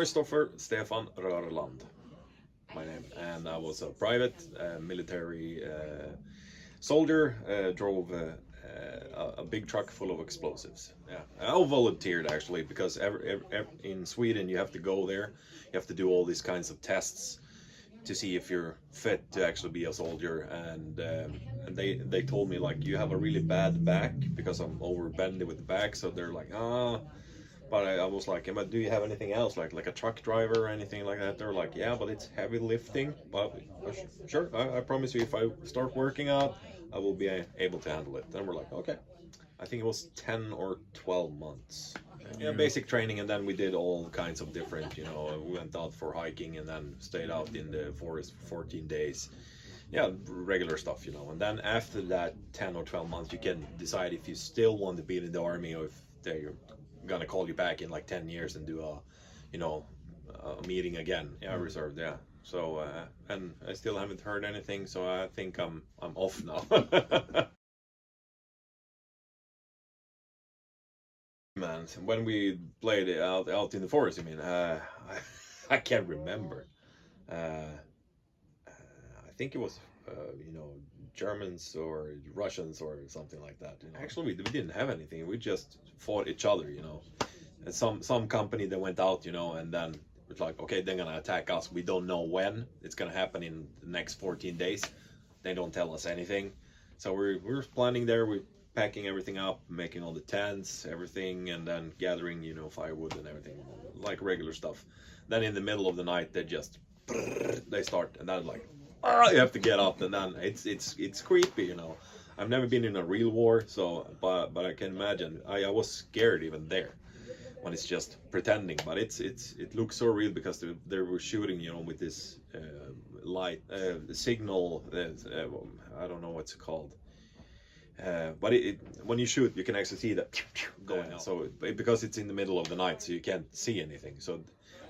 Christopher Stefan Rorland, my name, and I was a private military soldier. Drove a big truck full of explosives. Yeah, I volunteered actually because in Sweden you have to go there. You have to do all these kinds of tests to see if you're fit to actually be a soldier. And they told me like you have a really bad back because I'm overbending with the back. So they're like, ah. But I was like, but do you have anything else, like a truck driver or anything like that? They're like, yeah, but it's heavy lifting. But sure, I promise you, if I start working out, I will be able to handle it. And we're like, okay. I think it was 10 or 12 months. Yeah, basic training, and then we did all kinds of different, we went out for hiking and then stayed out in the forest for 14 days. Yeah, regular stuff, and then after that 10 or 12 months, you can decide if you still want to be in the army or if they're gonna call you back in like 10 years and do a meeting again. Yeah, reserved. Yeah. So and I still haven't heard anything, so I think I'm off now. Man, when we played it out in the forest, I mean, I can't remember. I think it was Germans or Russians or something like that. Actually, we didn't have anything. We just fought each other. And some company that went out, and then it's like, okay, they're gonna attack us. We don't know when it's gonna happen in the next 14 days. They don't tell us anything. So we're planning there. We're packing everything up, making all the tents, everything, and then gathering, firewood and everything, like regular stuff. Then in the middle of the night, they start, and then like, you have to get up, and then it's creepy. I've never been in a real war, so but I can imagine. I was scared even there when it's just pretending, but it looks so real because they were shooting, with this light signal. I don't know what's it called. But when you shoot, you can actually see that going up. So because it's in the middle of the night, so you can't see anything. So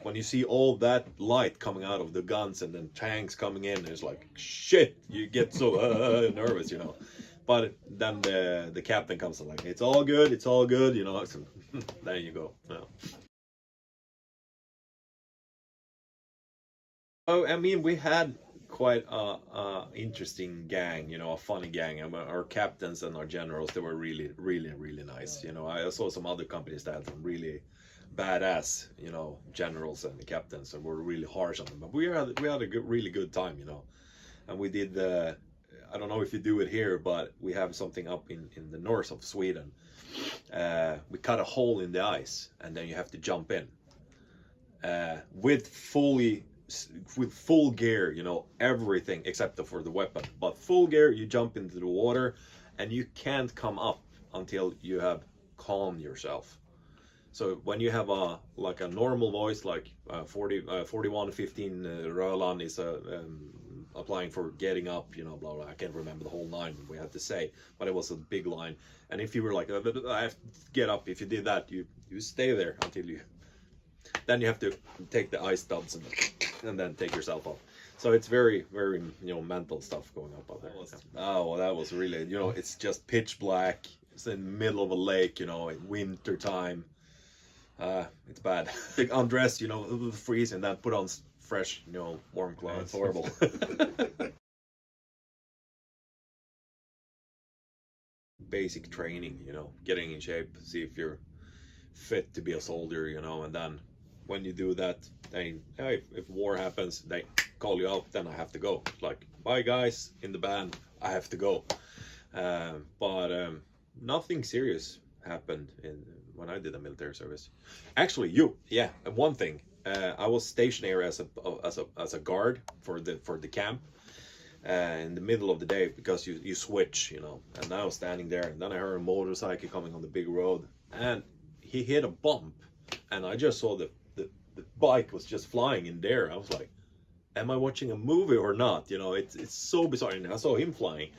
when you see all that light coming out of the guns and then tanks coming in, it's like shit. You get so nervous, But then the captain comes and like, it's all good, it's all good, So, there you go. Yeah. Oh, I mean, we had quite a interesting gang, a funny gang. Our captains and our generals, they were really, really, really nice. I saw some other companies that had some really badass, generals and the captains, and were really harsh on them. But we had a really good time, And we did I don't know if you do it here, but we have something up in the north of Sweden. We cut a hole in the ice, and then you have to jump in with full gear, everything except for the weapon. But full gear, you jump into the water, and you can't come up until you have calmed yourself. So when you have a normal voice, like 4115 Rorland is applying for getting up, blah blah. I can't remember the whole line we had to say, but it was a big line. And if you were like, I have to get up, if you did that, you stay there until you. Then you have to take the ice tubs and then take yourself up. So it's very, very, mental stuff going up there. Oh, well, that was really, it's just pitch black. It's in the middle of a lake, winter time. It's bad. Undress, freeze, and then put on fresh, warm clothes. It's horrible. Basic training, getting in shape, see if you're fit to be a soldier, and then when you do that, then if war happens, they call you out, then I have to go. It's like, bye guys in the band, I have to go. But nothing serious happened when I did the military service. Actually, one thing, I was stationary as a guard for the camp in the middle of the day, because you switch, and I was standing there, and then I heard a motorcycle coming on the big road, and he hit a bump, and I just saw the bike was just flying in there. I was like, am I watching a movie or not? It's so bizarre. And I saw him flying.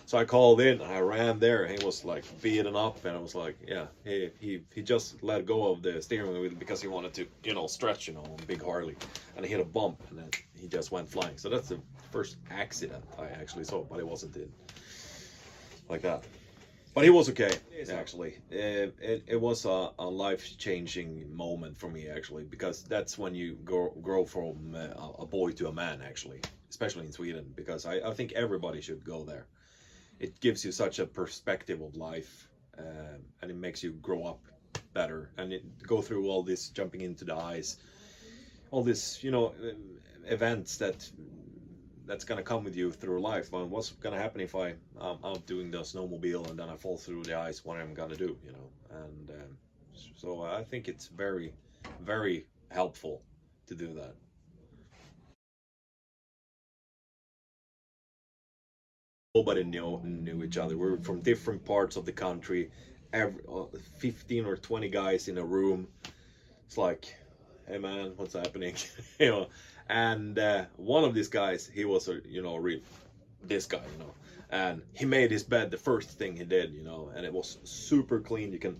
So I called in, and I ran there, and he was like beaten up, and I was like, yeah, he just let go of the steering wheel because he wanted to, stretch, on big Harley, and he hit a bump, and then he just went flying. So that's the first accident I actually saw, but it wasn't like that. But he was okay, actually. It was a life-changing moment for me, actually, because that's when you grow from a boy to a man, actually, especially in Sweden, because I think everybody should go there. It gives you such a perspective of life, and it makes you grow up better, and it go through all this jumping into the ice, all this, events that's gonna come with you through life. Well, what's gonna happen if I'm out doing the snowmobile and then I fall through the ice? What am I gonna do? And so I think it's very, very helpful to do that. Nobody knew each other. We were from different parts of the country. 15 or 20 guys in a room. It's like, hey man, what's happening? you know. And one of these guys, he was this guy, and he made his bed the first thing he did, and it was super clean. You can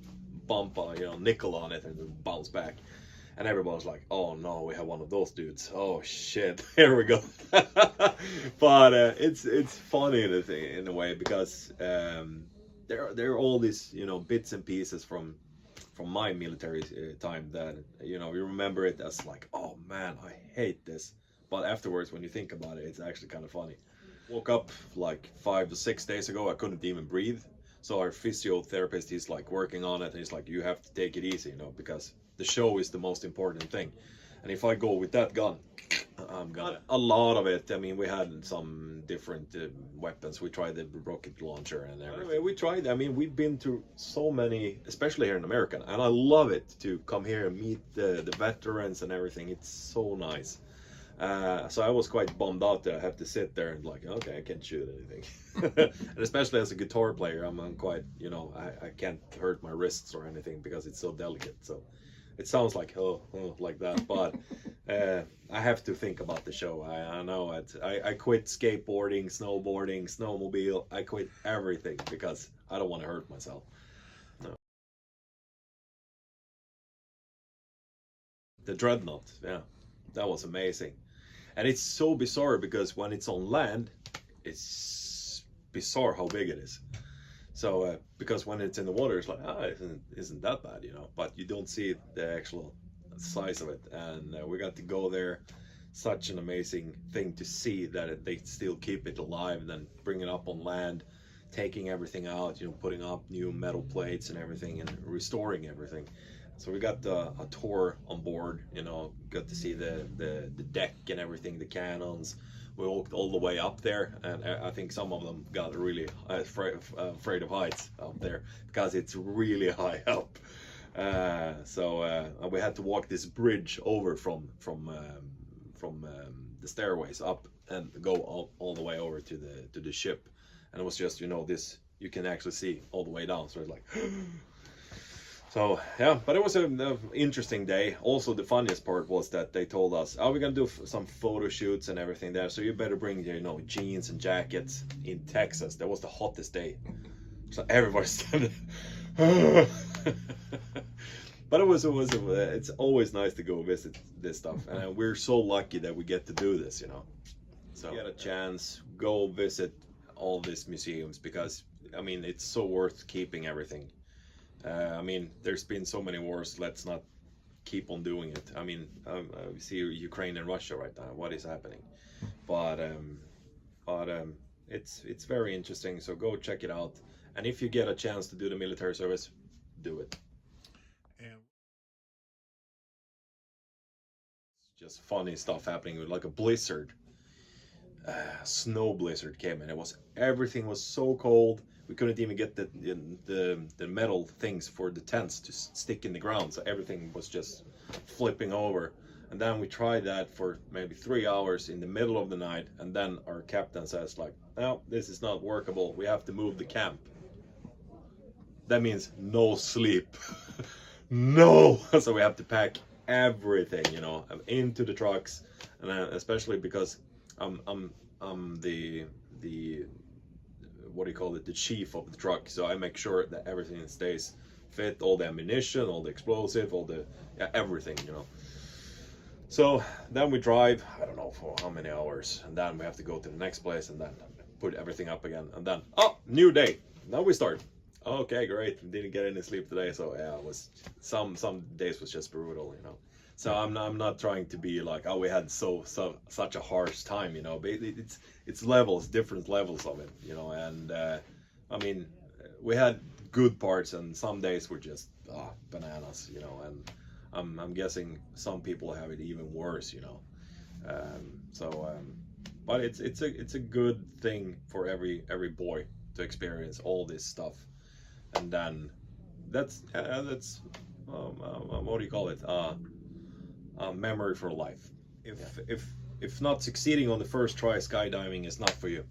bump a nickel on it and it bounce back. And everybody's like, oh no, we have one of those dudes. Oh shit, here we go. But it's funny in a way, because there are all these bits and pieces from my military time that you remember it as like, oh man, I hate this. But afterwards, when you think about it, it's actually kind of funny. Woke up like 5 to 6 days ago. I couldn't even breathe. So our physiotherapist, he's like working on it, and he's like, you have to take it easy, because the show is the most important thing. And if I go with that gun, I'm gonna. A lot of it. I mean, we had some different weapons. We tried the rocket launcher and everything. Anyway, we tried. I mean, we've been to so many, especially here in America, and I love it to come here and meet the veterans and everything. It's so nice. So I was quite bummed out that I have to sit there and like, okay, I can't shoot anything. And especially as a guitar player, I'm quite, I can't hurt my wrists or anything because it's so delicate. So it sounds like like that, but I have to think about the show. I know it. I quit skateboarding, snowboarding, snowmobile. I quit everything because I don't want to hurt myself. No. The Dreadnought, yeah, that was amazing. And it's so bizarre because when it's on land, it's bizarre how big it is. So because when it's in the water, it's like, isn't that bad, But you don't see the actual size of it. And we got to go there. Such an amazing thing to see that they still keep it alive, and then bring it up on land, taking everything out, putting up new metal plates and everything, and restoring everything. So we got a tour on board, got to see the deck and everything, the cannons. We walked all the way up there, and I think some of them got really afraid of heights up there because it's really high up. So we had to walk this bridge over from the stairways up and go all the way over to the ship, and it was just this you can actually see all the way down. So it's like. So yeah, but it was an interesting day. Also, the funniest part was that they told us, "Oh, we're gonna do some photo shoots and everything there, so you better bring jeans and jackets." In Texas, that was the hottest day, so everybody's standing. But it's always nice to go visit this stuff, and we're so lucky that we get to do this, So if you get a chance, go visit all these museums, because I mean it's so worth keeping everything. I mean, there's been so many wars. Let's not keep on doing it. I mean, we see Ukraine and Russia right now. What is happening? But it's very interesting. So go check it out. And if you get a chance to do the military service, do it. And it's just funny stuff happening with like a blizzard. Snow blizzard came, and everything was so cold. We couldn't even get the metal things for the tents to stick in the ground, so everything was just flipping over. And then we tried that for maybe 3 hours in the middle of the night, and then our captain says like, no, this is not workable, we have to move the camp. That means no sleep. No. So we have to pack everything, into the trucks, and especially because I'm the what do you call it, the chief of the truck, so I make sure that everything stays fit, all the ammunition, all the explosive, all the everything, So then we drive, I don't know for how many hours, and then we have to go to the next place and then put everything up again, and then new day, now we start. Okay, great. Didn't get any sleep today, so yeah, it was some days was just brutal, you know. So I'm not trying to be like, oh, we had such a harsh time, you know. But it's levels, different levels of it, you know. And I mean, we had good parts, and some days were just bananas, you know. And I'm guessing some people have it even worse, you know. But it's a good thing for every boy to experience all this stuff, and then that's what do you call it? A memory for life. If not succeeding on the first try, skydiving is not for you.